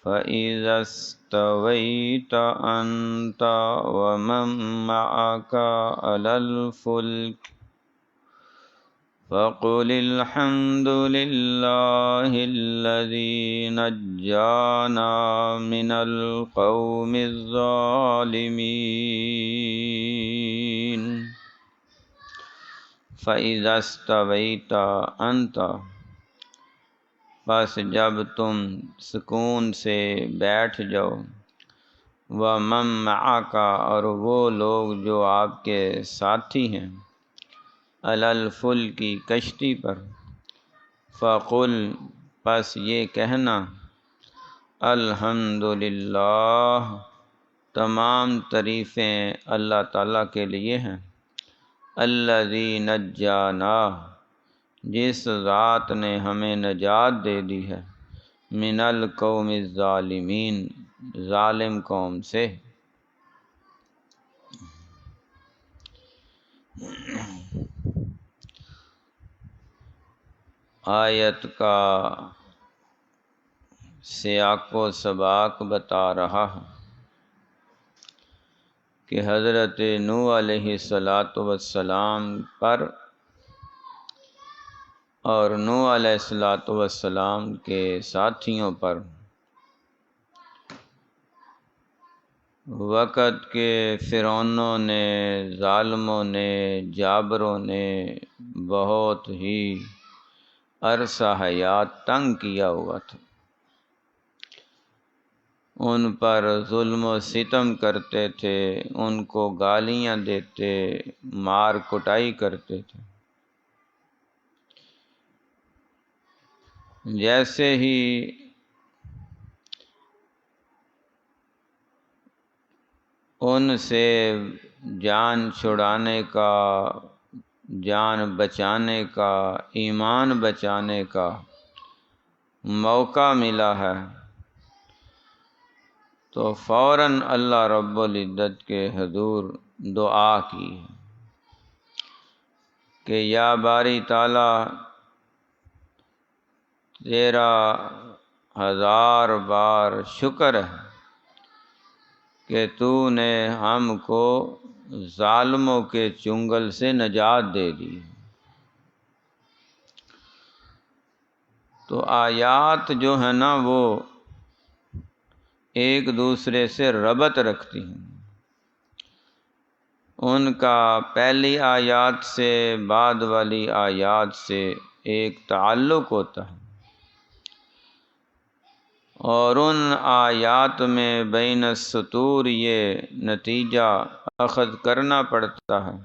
فَإِذَا اسْتَوَيْتَ أَنْتَ وَمَن مَّعَكَ عَلَى الْفُلْكِ فَقُلِ الْحَمْدُ لِلَّهِ الَّذِي نَجَّانَا مِنَ الْقَوْمِ الظَّالِمِينَ فَإِذَا اسْتَوَيْتَ أَنْتَ، پس جب تم سکون سے بیٹھ جاؤ، وَمَن مَّعَکَ، اور وہ لوگ جو آپ کے ساتھی ہیں، عَلَى الْفُلْكِ کشتی پر، فَقُلْ، پس یہ کہنا، الحمدللہ، تمام تعریفیں اللہ تعالیٰ کے لیے ہیں، الذی نجانا، جس ذات نے ہمیں نجات دے دی ہے، من القوم الظالمین، ظالم قوم سے۔ آیت کا سیاق و سباق بتا رہا ہے کہ حضرت نوح علیہ السلام پر اور نوح علیہ السلام کے ساتھیوں پر وقت کے فرعونوں نے، ظالموں نے، جابروں نے بہت ہی عرصہ حیات تنگ کیا ہوا تھا، ان پر ظلم و ستم کرتے تھے، ان کو گالیاں دیتے، مار کٹائی کرتے تھے۔ جیسے ہی ان سے جان چھڑانے کا، جان بچانے کا، ایمان بچانے کا موقع ملا ہے، تو فوراً اللہ رب العزت کے حضور دعا کی کہ یا باری تعالیٰ، تیرا 1000 بار شکر ہے کہ تو نے ہم کو ظالموں کے چنگل سے نجات دے دی۔ تو آیات جو ہے نا وہ ایک دوسرے سے ربط رکھتی ہیں، ان کا پہلی آیات سے بعد والی آیات سے ایک تعلق ہوتا ہے، اور ان آیات میں بین السطور یہ نتیجہ اخذ کرنا پڑتا ہے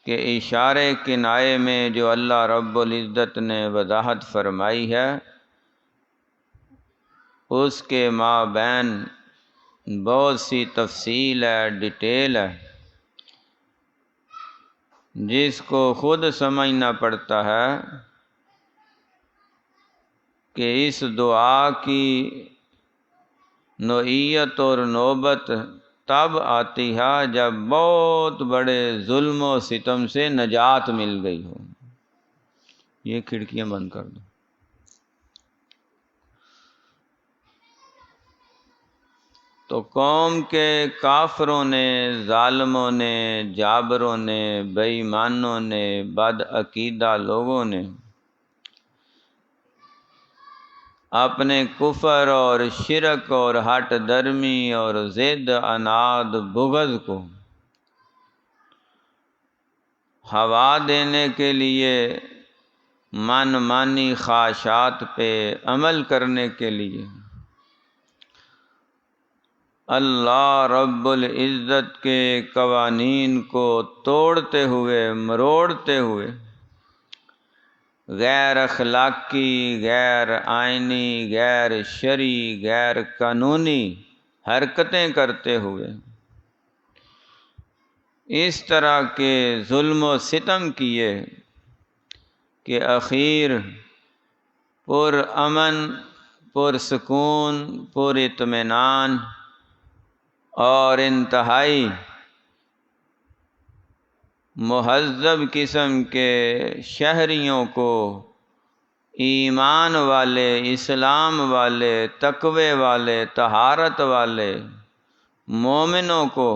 کہ اشارے کنائے میں جو اللہ رب العزت نے وضاحت فرمائی ہے، اس کے مابین بہت سی تفصیل ہے، ڈیٹیل ہے، جس کو خود سمجھنا پڑتا ہے کہ اس دعا کی نوعیت اور نوبت تب آتی ہے جب بہت بڑے ظلم و ستم سے نجات مل گئی ہو۔ یہ کھڑکیاں بند کر دو۔ تو قوم کے کافروں نے، ظالموں نے، جابروں نے، بے ایمانوں نے، بد عقیدہ لوگوں نے اپنے کفر اور شرک اور ہٹ درمی اور ضد، عناد، بغض کو ہوا دینے کے لیے، من مانی خواہشات پہ عمل کرنے کے لیے اللہ رب العزت کے قوانین کو توڑتے ہوئے، مروڑتے ہوئے، غیر اخلاقی، غیر آئینی، غیر شرعی، غیر قانونی حرکتیں کرتے ہوئے اس طرح کے ظلم و ستم کیے کہ اخیر پر امن، پر سکون، پر اطمینان اور انتہائی مہذب قسم کے شہریوں کو ایمان والے، اسلام والے، تقوی والے، طہارت والے مومنوں کو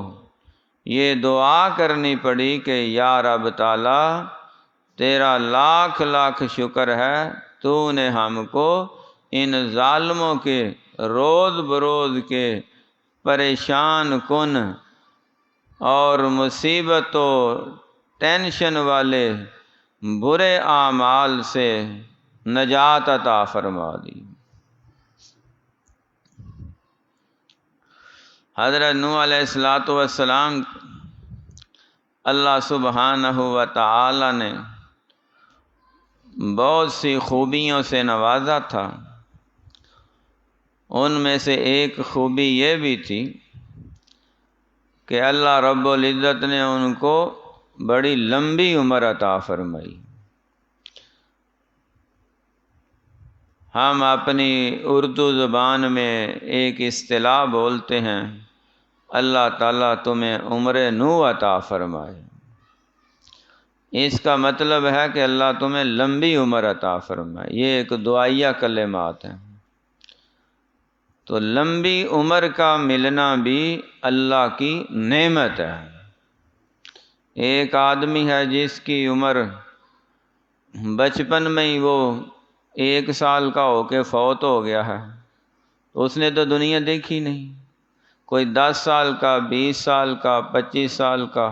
یہ دعا کرنی پڑی کہ یا رب تعالی تیرا لاکھ لاکھ شکر ہے، تو نے ہم کو ان ظالموں کے روز بروز کے پریشان کن اور مصیبت و ٹینشن والے برے اعمال سے نجات عطا فرما دی۔ حضرت نوح علیہ السلام اللہ سبحانہ و تعالی نے بہت سی خوبیوں سے نوازا تھا۔ ان میں سے ایک خوبی یہ بھی تھی کہ اللہ رب العزت نے ان کو بڑی لمبی عمر عطا فرمائی۔ ہم اپنی اردو زبان میں ایک اصطلاح بولتے ہیں، اللہ تعالیٰ تمہیں عمر نوح عطا فرمائے۔ اس کا مطلب ہے کہ اللہ تمہیں لمبی عمر عطا فرمائے۔ یہ ایک دعائیہ کلمات ہیں۔ تو لمبی عمر کا ملنا بھی اللہ کی نعمت ہے۔ ایک آدمی ہے جس کی عمر بچپن میں ہی وہ 1 سال کا ہو کے فوت ہو گیا ہے، تو اس نے تو دنیا دیکھی نہیں۔ کوئی 10 سال کا، 20 سال کا، 25 سال کا،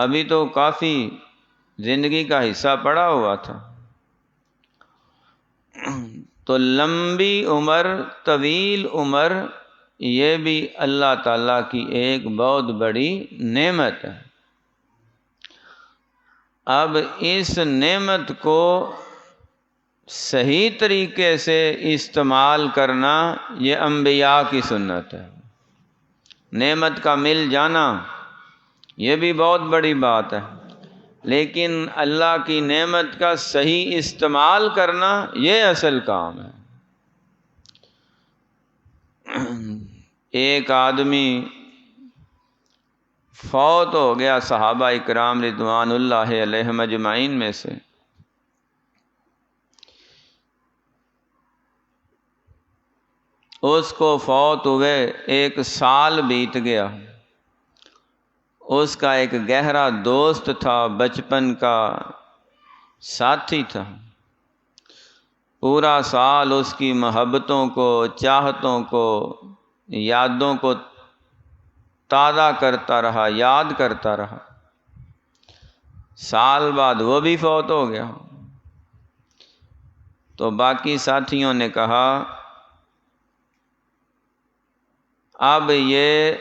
ابھی تو کافی زندگی کا حصہ پڑا ہوا تھا۔ تو لمبی عمر، طویل عمر، یہ بھی اللہ تعالیٰ کی ایک بہت بڑی نعمت ہے۔ اب اس نعمت کو صحیح طریقے سے استعمال کرنا یہ انبیاء کی سنت ہے۔ نعمت کا مل جانا یہ بھی بہت بڑی بات ہے، لیکن اللہ کی نعمت کا صحیح استعمال کرنا یہ اصل کام ہے۔ ایک آدمی فوت ہو گیا صحابہ اکرام رضوان اللہ علیہم اجمعین میں سے۔ اس کو فوت ہوئے 1 سال بیت گیا۔ اس کا ایک گہرا دوست تھا، بچپن کا ساتھی تھا، پورا سال اس کی محبتوں کو، چاہتوں کو، یادوں کو تازہ کرتا رہا، یاد کرتا رہا۔ سال بعد وہ بھی فوت ہو گیا۔ تو باقی ساتھیوں نے کہا اب یہ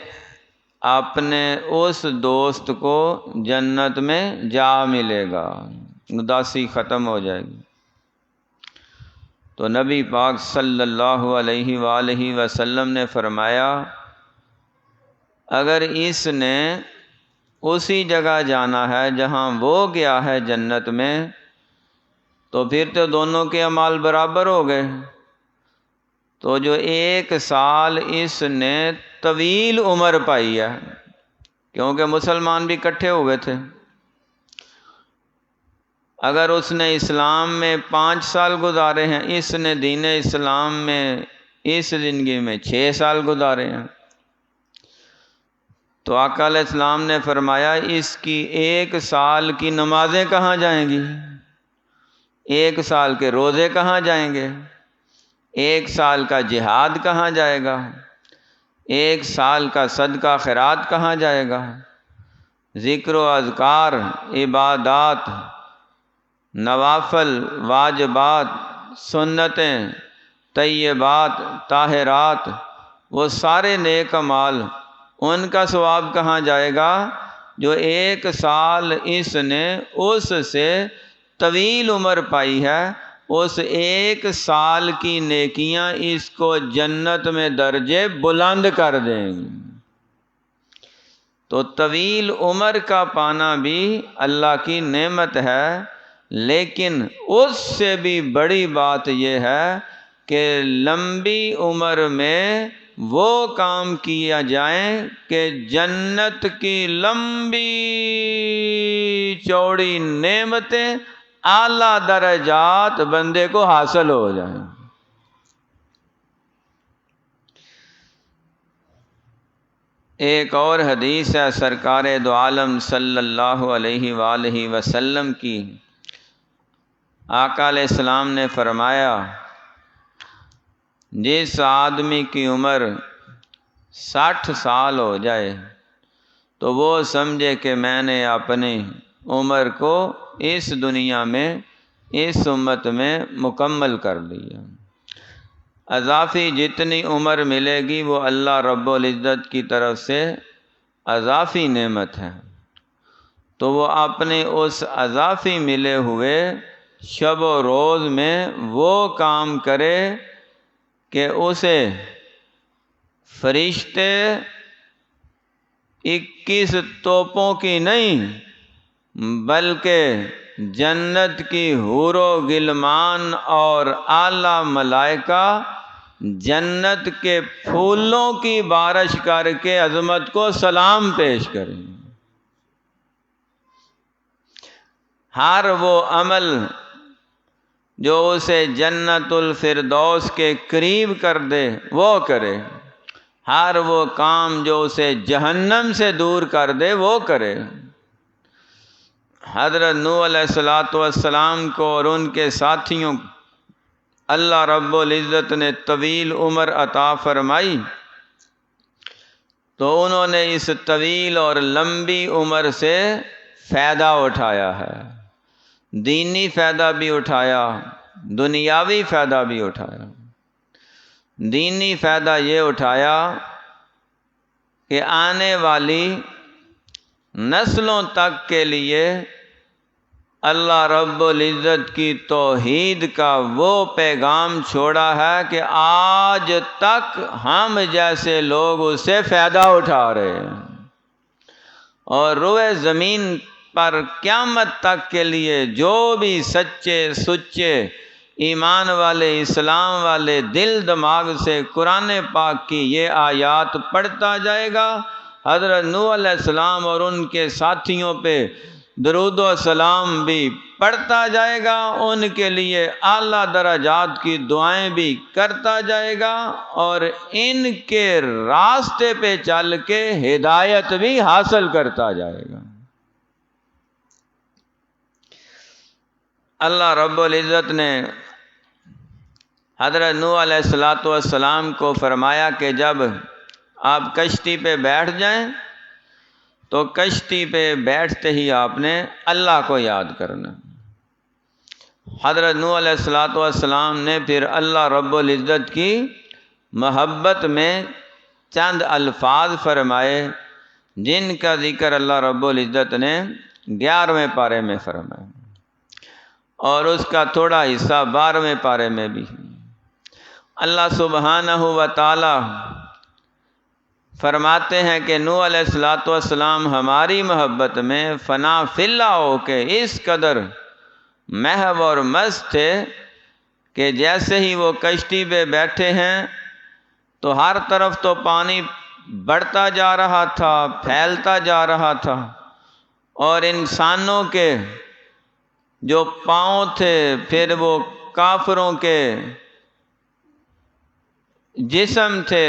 اپنے اس دوست کو جنت میں جا ملے گا، اداسی ختم ہو جائے گی۔ تو نبی پاک صلی اللہ علیہ وآلہ وسلم نے فرمایا اگر اس نے اسی جگہ جانا ہے جہاں وہ گیا ہے جنت میں، تو پھر تو دونوں کے اعمال برابر ہو گئے۔ تو جو 1 سال اس نے طویل عمر پائی ہے، کیونکہ مسلمان بھی اکٹھے ہوئے تھے، اگر اس نے اسلام میں 5 سال گزارے ہیں، اس نے دین اسلام میں اس زندگی میں 6 سال گزارے ہیں، تو آقا علیہ السلام نے فرمایا اس کی 1 سال کی نمازیں کہاں جائیں گی، 1 سال کے روزے کہاں جائیں گے، 1 سال کا جہاد کہاں جائے گا، 1 سال کا صدقہ خیرات کہاں جائے گا، ذکر و اذکار، عبادات، نوافل، واجبات، سنتیں، طیبات، طاہرات، وہ سارے نیک اعمال، ان کا ثواب کہاں جائے گا جو 1 سال اس نے اس سے طویل عمر پائی ہے۔ اس 1 سال کی نیکیاں اس کو جنت میں درجے بلند کر دیں گی۔ تو طویل عمر کا پانا بھی اللہ کی نعمت ہے، لیکن اس سے بھی بڑی بات یہ ہے کہ لمبی عمر میں وہ کام کیا جائیں کہ جنت کی لمبی چوڑی نعمتیں اعلیٰ درجات بندے کو حاصل ہو جائیں۔ ایک اور حدیث ہے سرکار دو عالم صلی اللہ علیہ وآلہ وسلم کی، آقا علیہ السلام نے فرمایا جس آدمی کی عمر 60 سال ہو جائے تو وہ سمجھے کہ میں نے اپنی عمر کو اس دنیا میں اس امت میں مکمل کر لیا۔ اضافی جتنی عمر ملے گی وہ اللہ رب العزت کی طرف سے اضافی نعمت ہے، تو وہ اپنے اس اضافی ملے ہوئے شب و روز میں وہ کام کرے کہ اسے فرشتے 21 توپوں کی نہیں بلکہ جنت کی حور و غلمان اور اعلیٰ ملائکہ جنت کے پھولوں کی بارش کر کے عظمت کو سلام پیش کریں۔ ہر وہ عمل جو اسے جنت الفردوس کے قریب کر دے وہ کرے، ہر وہ کام جو اسے جہنم سے دور کر دے وہ کرے۔ حضرت نوح علیہ السلام کو اور ان کے ساتھیوں کو اللہ رب العزت نے طویل عمر عطا فرمائی، تو انہوں نے اس طویل اور لمبی عمر سے فائدہ اٹھایا ہے، دینی فائدہ بھی اٹھایا، دنیاوی فائدہ بھی اٹھایا۔ دینی فائدہ یہ اٹھایا کہ آنے والی نسلوں تک کے لیے اللہ رب العزت کی توحید کا وہ پیغام چھوڑا ہے کہ آج تک ہم جیسے لوگ اس سے فائدہ اٹھا رہے ہیں، اور روئے زمین پر قیامت تک کے لیے جو بھی سچے سچے ایمان والے اسلام والے دل دماغ سے قرآن پاک کی یہ آیات پڑھتا جائے گا، حضرت نوح علیہ السلام اور ان کے ساتھیوں پہ درود و سلام بھی پڑھتا جائے گا، ان کے لیے اعلیٰ درجات کی دعائیں بھی کرتا جائے گا، اور ان کے راستے پہ چل کے ہدایت بھی حاصل کرتا جائے گا۔ اللہ رب العزت نے حضرت نوح علیہ السلام کو فرمایا کہ جب آپ کشتی پہ بیٹھ جائیں تو کشتی پہ بیٹھتے ہی آپ نے اللہ کو یاد کرنا۔ حضرت نوح علیہ السلام نے پھر اللہ رب العزت کی محبت میں چند الفاظ فرمائے جن کا ذکر اللہ رب العزت نے 11ویں پارے میں فرمایا، اور اس کا تھوڑا حصہ 12ویں پارے میں بھی۔ اللہ سبحانہ و تعالی فرماتے ہیں کہ نوح علیہ السلام ہماری محبت میں فنا فی اللہ ہو کے اس قدر محو اور مست تھے کہ جیسے ہی وہ کشتی پہ بیٹھے ہیں تو ہر طرف تو پانی بڑھتا جا رہا تھا، پھیلتا جا رہا تھا، اور انسانوں کے جو پاؤں تھے پھر وہ کافروں کے جسم تھے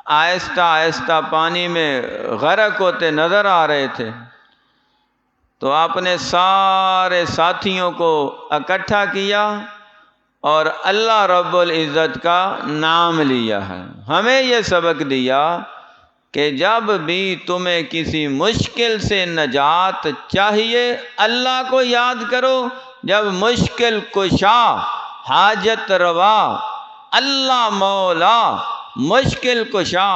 آہستہ آہستہ پانی میں غرق ہوتے نظر آ رہے تھے۔ تو آپ نے سارے ساتھیوں کو اکٹھا کیا اور اللہ رب العزت کا نام لیا ہے۔ ہمیں یہ سبق دیا کہ جب بھی تمہیں کسی مشکل سے نجات چاہیے اللہ کو یاد کرو، جب مشکل کشا حاجت روا اللہ مولا مشکل کشا،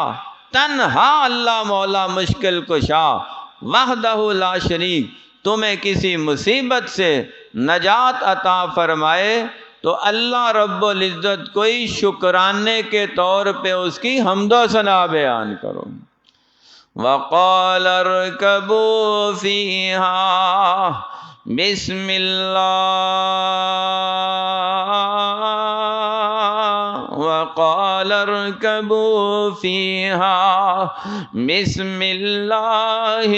تنہا اللہ مولا مشکل کشا وحدہ لا شریک تمہیں کسی مصیبت سے نجات عطا فرمائے تو اللہ رب العزت کوئی شکرانے کے طور پہ اس کی حمد و ثنا بیان کرو۔ وَقَالَ ارْكَبُوا فِيهَا بِسْمِ اللَّهِ وقال اركبوا فيها بسم الله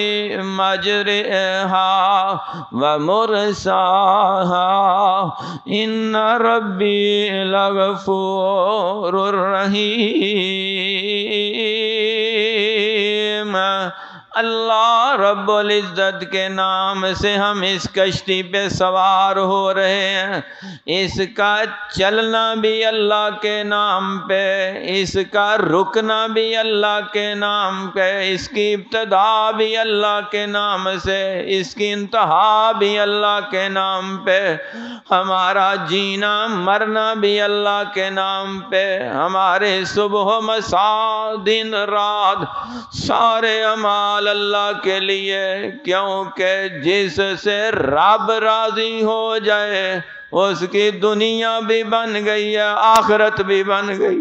مجرها ومرساها إن ربي لغفور رحيم۔ اللہ رب العزت کے نام سے ہم اس کشتی پہ سوار ہو رہے ہیں، اس کا چلنا بھی اللہ کے نام پہ، اس کا رکنا بھی اللہ کے نام پہ، اس کی ابتدا بھی اللہ کے نام سے، اس کی انتہا بھی اللہ کے نام پہ، ہمارا جینا مرنا بھی اللہ کے نام پہ، ہمارے صبح و مساء دن رات سارے اعمال اللہ کے لیے، کیونکہ جس سے رب راضی ہو جائے اس کی دنیا بھی بن گئی ہے، آخرت بھی بن گئی۔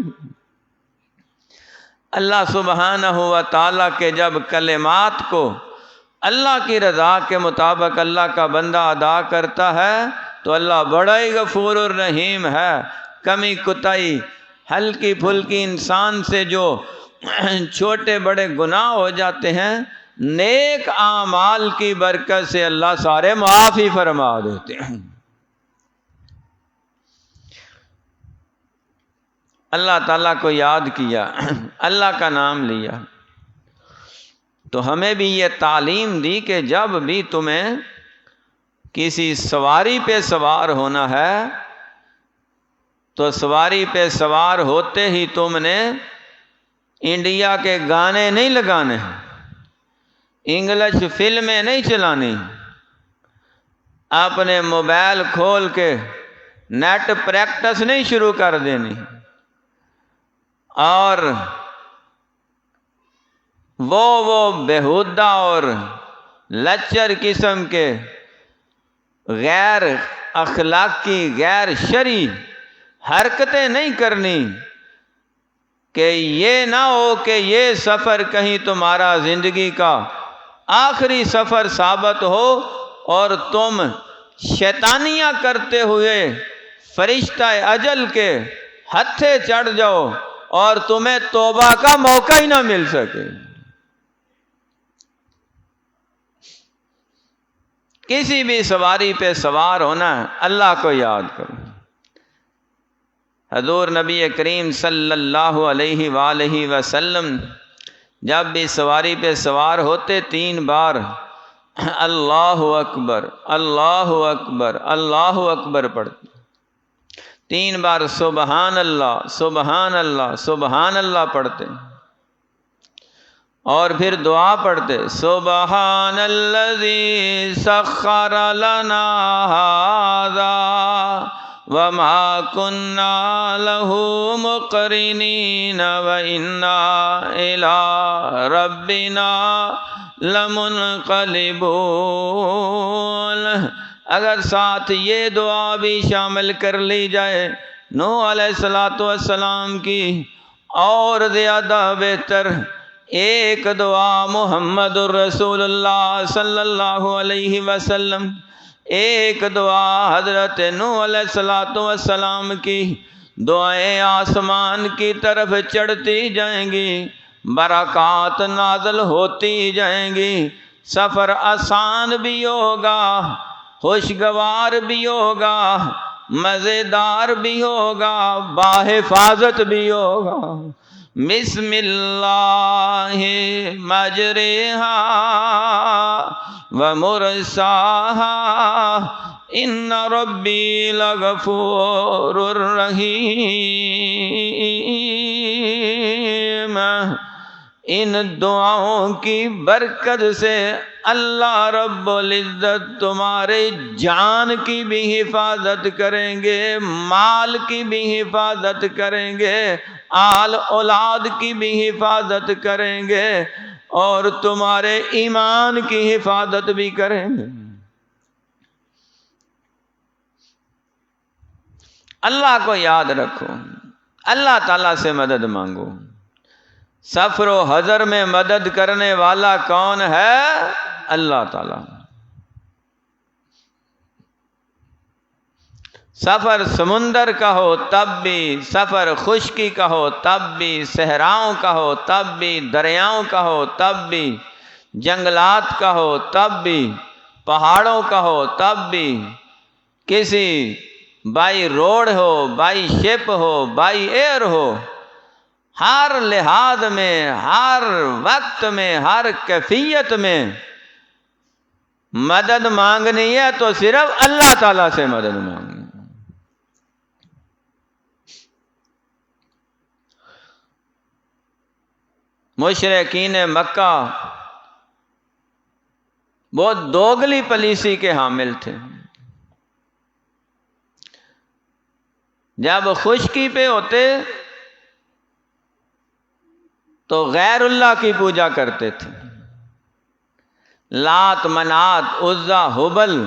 اللہ سبحانہ و تعالیٰ کے جب کلمات کو اللہ کی رضا کے مطابق اللہ کا بندہ ادا کرتا ہے تو اللہ بڑا ہی غفور الرحیم ہے۔ کمی کوتاہی ہلکی پھلکی انسان سے جو چھوٹے بڑے گناہ ہو جاتے ہیں، نیک اعمال کی برکت سے اللہ سارے معاف ہی فرما دیتے ہیں۔ اللہ تعالیٰ کو یاد کیا، اللہ کا نام لیا، تو ہمیں بھی یہ تعلیم دی کہ جب بھی تمہیں کسی سواری پہ سوار ہونا ہے تو سواری پہ سوار ہوتے ہی تم نے انڈیا کے گانے نہیں لگانے، انگلش فلمیں نہیں چلانی، اپنے موبائل کھول کے نیٹ پریکٹس نہیں شروع کر دینی، اور وہ بےہودہ اور لچر قسم کے غیر اخلاقی غیر شرعی حرکتیں نہیں کرنی، کہ یہ نہ ہو کہ یہ سفر کہیں تمہارا زندگی کا آخری سفر ثابت ہو اور تم شیطانیاں کرتے ہوئے فرشتہ اجل کے ہتھے چڑھ جاؤ اور تمہیں توبہ کا موقع ہی نہ مل سکے۔ کسی بھی سواری پہ سوار ہونا ہے، اللہ کو یاد کرو۔ حضور نبی کریم صلی اللہ علیہ وآلہ وسلم جب بھی سواری پہ سوار ہوتے 3 بار اللہ اکبر اللہ اکبر اللہ اکبر پڑھتے، 3 بار سبحان اللہ سبحان اللہ سبحان اللہ پڑھتے، اور پھر دعا پڑھتے سبحان الذی سخر لنا ھذا وما كنا له مقرنين وإنا إلى ربنا لمنقلبون۔ اگر ساتھ یہ دعا بھی شامل کر لی جائے نوح علیہ السلام کی، اور زیادہ بہتر ایک دعا محمد الرسول اللہ صلی اللہ علیہ وسلم، ایک دعا حضرت نوح علیہ السلام کی، دعائیں آسمان کی طرف چڑھتی جائیں گی، برکات نازل ہوتی جائیں گی، سفر آسان بھی ہوگا، خوشگوار بھی ہوگا، مزیدار بھی ہوگا، باحفاظت بھی ہوگا۔ بسم اللہ مجریہا ومرساہا ان ربی لغفور رحیم۔ ان دعاؤں کی برکت سے اللہ رب العزت تمہارے جان کی بھی حفاظت کریں گے، مال کی بھی حفاظت کریں گے، آل اولاد کی بھی حفاظت کریں گے، اور تمہارے ایمان کی حفاظت بھی کریں گے۔ اللہ کو یاد رکھو، اللہ تعالیٰ سے مدد مانگو۔ سفر و حضر میں مدد کرنے والا کون ہے؟ اللہ تعالیٰ۔ سفر سمندر کا ہو تب بھی، سفر خشکی کا ہو تب بھی، صحراؤں کا ہو تب بھی، دریاؤں کا ہو تب بھی، جنگلات کا ہو تب بھی، پہاڑوں کا ہو تب بھی، کسی بائی روڈ ہو، بائی شپ ہو، بائی ایئر ہو، ہر لحاظ میں، ہر وقت میں، ہر کیفیت میں مدد مانگنی ہے تو صرف اللہ تعالیٰ سے مدد مانگنی۔ مشرکین مکہ بہت دوگلی پالیسی کے حامل تھے۔ جب خشکی پہ ہوتے تو غیر اللہ کی پوجا کرتے تھے، لات، منات، عزا، ہبل،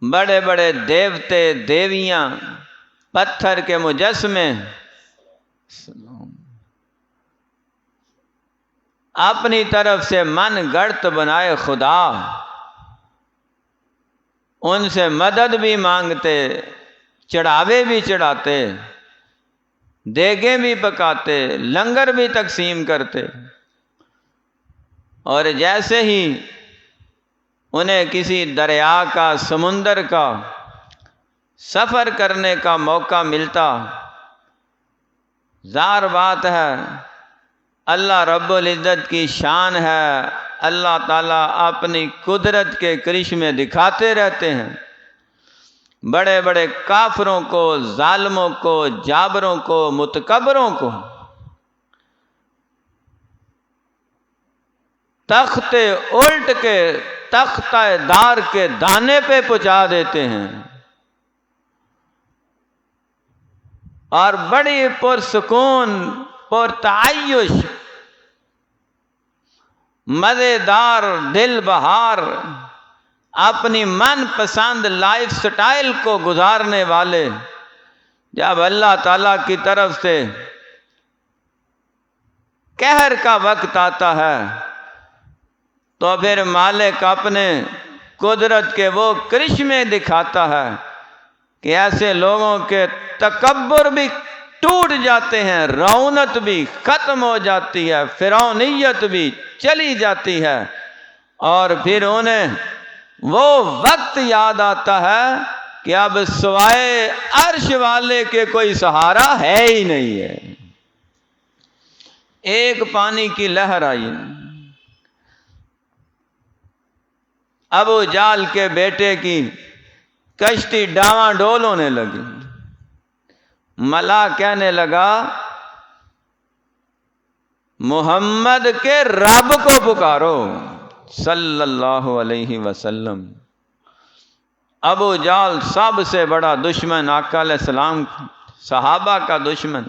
بڑے بڑے دیوتے دیویاں، پتھر کے مجسمے، اپنی طرف سے من گڑت بنائے خدا، ان سے مدد بھی مانگتے، چڑھاوے بھی چڑھاتے، دیگیں بھی پکاتے، لنگر بھی تقسیم کرتے، اور جیسے ہی انہیں کسی دریا کا، سمندر کا سفر کرنے کا موقع ملتا، ظاہر بات ہے اللہ رب العزت کی شان ہے، اللہ تعالیٰ اپنی قدرت کے کرشمے دکھاتے رہتے ہیں، بڑے بڑے کافروں کو، ظالموں کو، جابروں کو، متکبروں کو تخت الٹ کے، تختہ دار کے دانے پہ پہنچا دیتے ہیں، اور بڑی پرسکون، پرتعیش، مزیدار، دل بہار، اپنی من پسند لائف سٹائل کو گزارنے والے جب اللہ تعالیٰ کی طرف سے قہر کا وقت آتا ہے تو پھر مالک اپنے قدرت کے وہ کرشمے دکھاتا ہے کہ ایسے لوگوں کے تکبر بھی ٹوٹ جاتے ہیں، رونت بھی ختم ہو جاتی ہے، فرعونیت بھی چلی جاتی ہے، اور پھر انہیں وہ وقت یاد آتا ہے کہ اب سوائے عرش والے کے کوئی سہارا ہے ہی نہیں ہے۔ ایک پانی کی لہر آئی، ابو جال کے بیٹے کی کشتی ڈاواں ڈول ہونے لگی، ملا کہنے لگا محمد کے رب کو پکارو صلی اللہ علیہ وسلم۔ ابو جال سب سے بڑا دشمن، آقا علیہ السلام صحابہ کا دشمن،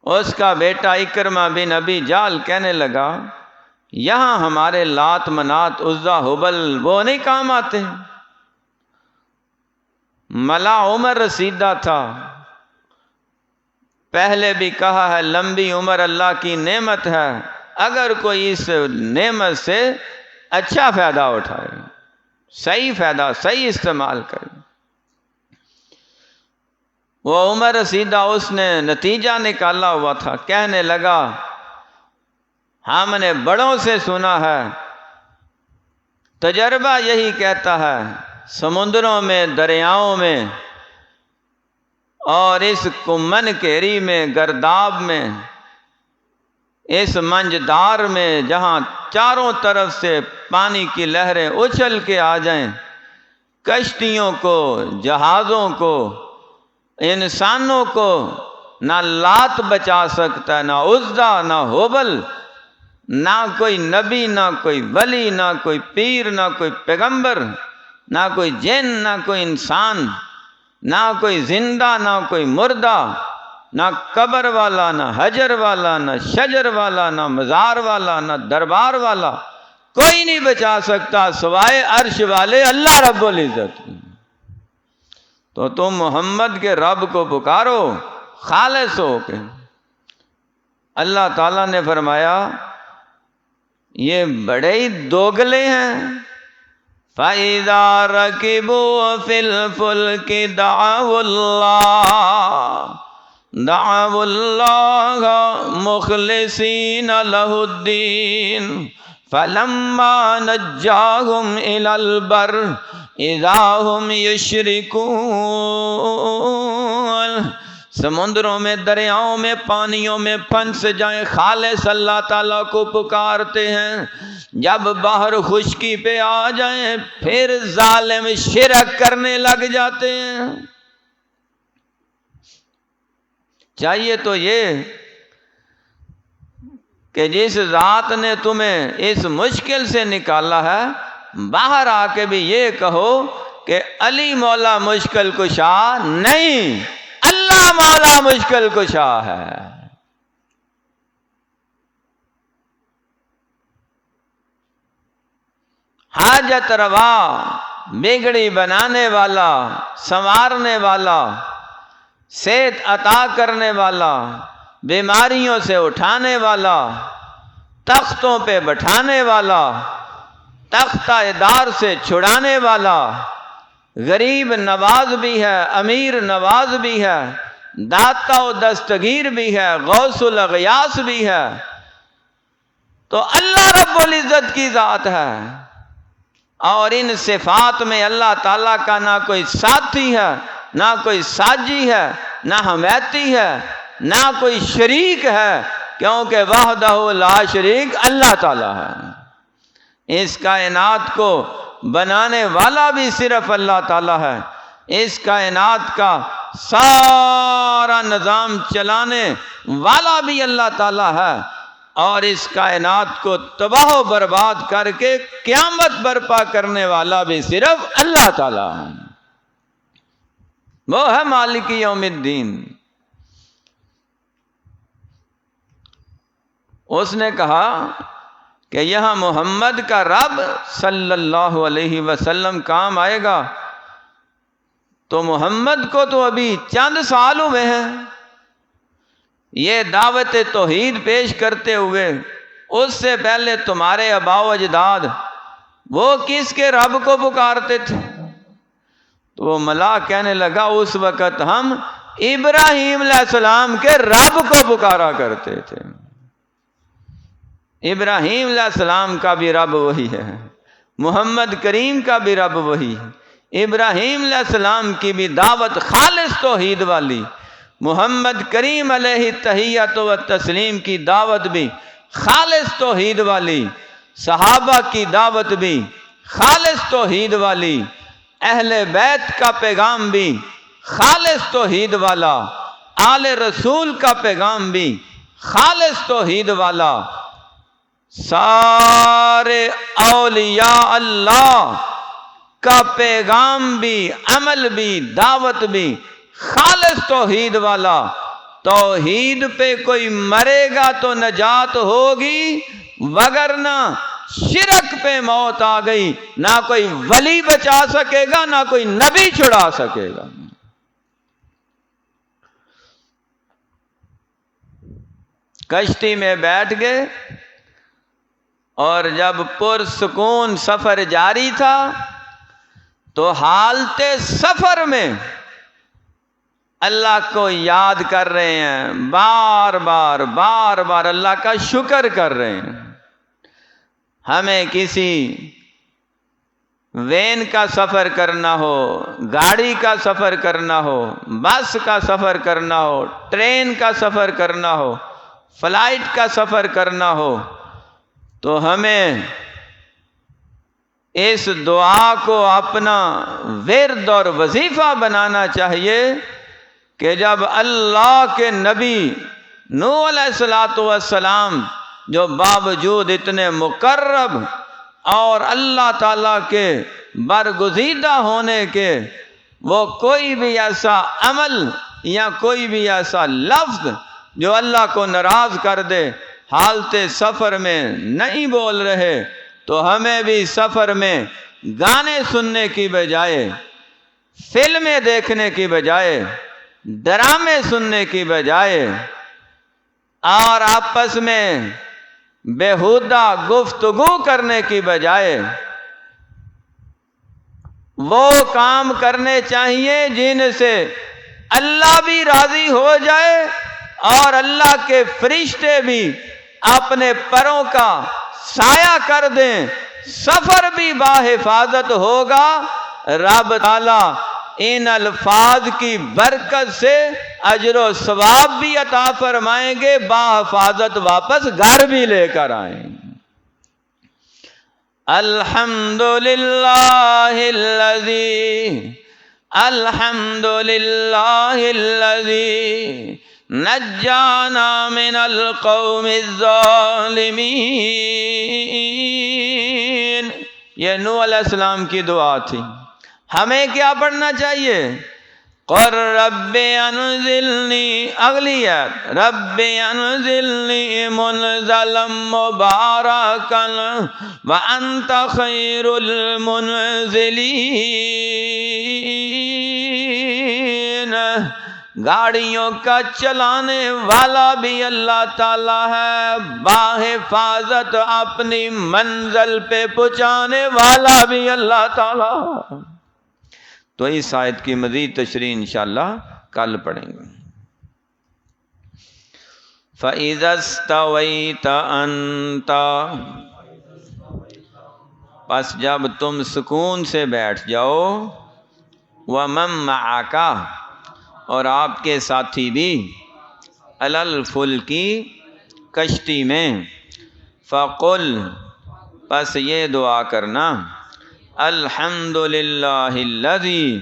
اس کا بیٹا اکرمہ بن ابی جال کہنے لگا یہاں ہمارے لات، منات، عزا، ہبل وہ نہیں کام آتے؟ ملا عمر رسیدہ تھا، پہلے بھی کہا ہے لمبی عمر اللہ کی نعمت ہے، اگر کوئی اس نعمت سے اچھا فائدہ اٹھائے، صحیح فائدہ، صحیح استعمال کرے۔ وہ عمر رسیدہ اس نے نتیجہ نکالا ہوا تھا، کہنے لگا ہم نے بڑوں سے سنا ہے، تجربہ یہی کہتا ہے سمندروں میں، دریاؤں میں، اور اس کمن کیری میں، گرداب میں، اس منجدار میں جہاں چاروں طرف سے پانی کی لہریں اچھل کے آ جائیں، کشتیوں کو، جہازوں کو، انسانوں کو نہ لات بچا سکتا ہے، نہ عزا، نہ ہبل، نہ کوئی نبی، نہ کوئی ولی، نہ کوئی پیر، نہ کوئی پیغمبر، نہ کوئی جن، نہ کوئی انسان، نہ کوئی زندہ، نہ کوئی مردہ، نہ قبر والا، نہ حجر والا، نہ شجر والا، نہ مزار والا، نہ دربار والا، کوئی نہیں بچا سکتا سوائے عرش والے اللہ رب العزت۔ تو تم محمد کے رب کو پکارو خالص ہو کے۔ اللہ تعالیٰ نے فرمایا یہ بڑے ہی دوگلے ہیں، فَإِذَا رَكِبُوا فِي الْفُلْكِ دَعَوُا اللَّهَ مُخْلِصِينَ لَهُ الدِّينَ فَلَمَّا نَجَّاهُمْ إِلَى الْبَرِّ إِذَا هُمْ يُشْرِكُونَ۔ سمندروں میں، دریاؤں میں، پانیوں میں پھنس جائیں، خالص اللہ تعالیٰ کو پکارتے ہیں۔ جب باہر خشکی پہ آ جائیں پھر ظالم شرک کرنے لگ جاتے ہیں۔ چاہیے تو یہ کہ جس ذات نے تمہیں اس مشکل سے نکالا ہے، باہر آ کے بھی یہ کہو کہ علی مولا مشکل کشا نہیں، اللہ مولا مشکل کشا ہے۔ حاجت روا، بگڑی بنانے والا، سنوارنے والا، صحت عطا کرنے والا، بیماریوں سے اٹھانے والا، تختوں پہ بٹھانے والا، تختہ دار سے چھڑانے والا، غریب نواز بھی ہے، امیر نواز بھی ہے، داتا و دستگیر بھی ہے، غوث الاغیاث بھی ہے، تو اللہ رب العزت کی ذات ہے۔ اور ان صفات میں اللہ تعالیٰ کا نہ کوئی ساتھی ہے، نہ کوئی ساجی ہے، نہ حمیتی ہے، نہ کوئی شریک ہے، کیونکہ وحدہ لا شریک اللہ تعالیٰ ہے۔ اس کائنات کو بنانے والا بھی صرف اللہ تعالیٰ ہے، اس کائنات کا سارا نظام چلانے والا بھی اللہ تعالیٰ ہے، اور اس کائنات کو تباہ و برباد کر کے قیامت برپا کرنے والا بھی صرف اللہ تعالیٰ ہے۔ وہ ہے مالک یوم الدین۔ اس نے کہا کہ یہاں محمد کا رب صلی اللہ علیہ وسلم کام آئے گا، تو محمد کو تو ابھی چند سال ہوئے ہیں یہ دعوت توحید پیش کرتے ہوئے۔ اس سے پہلے تمہارے آباء و اجداد وہ کس کے رب کو پکارتے تھے؟ تو وہ ملا کہنے لگا اس وقت ہم ابراہیم علیہ السلام کے رب کو پکارا کرتے تھے۔ ابراہیم علیہ السلام کا بھی رب وہی ہے، محمد کریم کا بھی رب وہی ہے۔ ابراہیم علیہ السلام کی بھی دعوت خالص توحید والی، محمد کریم علیہ تحیت و تسلیم کی دعوت بھی خالص توحید والی، صحابہ کی دعوت بھی خالص توحید والی، اہل بیت کا پیغام بھی خالص توحید والا، آل رسول کا پیغام بھی خالص توحید والا، سارے اولیاء اللہ کا پیغام بھی، عمل بھی، دعوت بھی خالص توحید والا۔ توحید پہ کوئی مرے گا تو نجات ہوگی، وگرنہ شرک پہ موت آ گئی نہ کوئی ولی بچا سکے گا، نہ کوئی نبی چھڑا سکے گا۔ کشتی میں بیٹھ گئے اور جب پرسکون سفر جاری تھا تو حالت سفر میں اللہ کو یاد کر رہے ہیں، بار بار اللہ کا شکر کر رہے ہیں۔ ہمیں کسی وین کا سفر کرنا ہو، گاڑی کا سفر کرنا ہو، بس کا سفر کرنا ہو، ٹرین کا سفر کرنا ہو، فلائٹ کا سفر کرنا ہو، تو ہمیں اس دعا کو اپنا ورد اور وظیفہ بنانا چاہیے کہ جب اللہ کے نبی نوح علیہ السلام جو باوجود اتنے مقرب اور اللہ تعالیٰ کے برگزیدہ ہونے کے، وہ کوئی بھی ایسا عمل یا کوئی بھی ایسا لفظ جو اللہ کو ناراض کر دے حالت سفر میں نہیں بول رہے، تو ہمیں بھی سفر میں گانے سننے کی بجائے، فلمیں دیکھنے کی بجائے، ڈرامے سننے کی بجائے اور آپس میں بےہودہ گفتگو کرنے کی بجائے وہ کام کرنے چاہیے جن سے اللہ بھی راضی ہو جائے اور اللہ کے فرشتے بھی اپنے پروں کا سایہ کر دیں، سفر بھی باحفاظت ہوگا۔ رب تعالیٰ ان الفاظ کی برکت سے اجر و ثواب بھی عطا فرمائیں گے، باحفاظت واپس گھر بھی لے کر آئیں گے۔ الحمدللہ الذی نجانا من القوم الظالمین۔ یہ نوح علیہ السلام کی دعا تھی۔ ہمیں کیا پڑھنا چاہیے؟ قر رب انزلنی، اگلی آیت، رب انزلنی منزلا مبارکا وانت خیر المنزلین۔ گاڑیوں کا چلانے والا بھی اللہ تعالیٰ ہے، باحفاظت اپنی منزل پہ پہنچانے والا بھی اللہ تعالیٰ ہے۔ تو اس آیت کی مزید تشریح انشاءاللہ کل پڑھیں گے۔ فَإِذَا اسْتَوَيْتَ أَنْتَ، پس جب تم سکون سے بیٹھ جاؤ، وَمَن مَّعَكَ، اور آپ کے ساتھی بھی، عَلَى الْفُلْكِ، کشتی میں، فَقُلْ، پس یہ دعا کرنا، الحمدللہ الذی،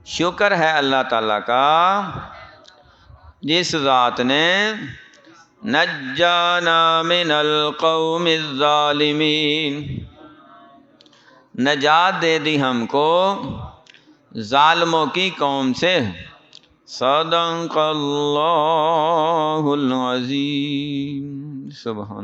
شکر ہے اللہ تعالیٰ کا جس ذات نے نجانا من القوم الظالمین، نجات دے دی ہم کو ظالموں کی قوم سے۔ صدق اللہ العظیم۔ سبحان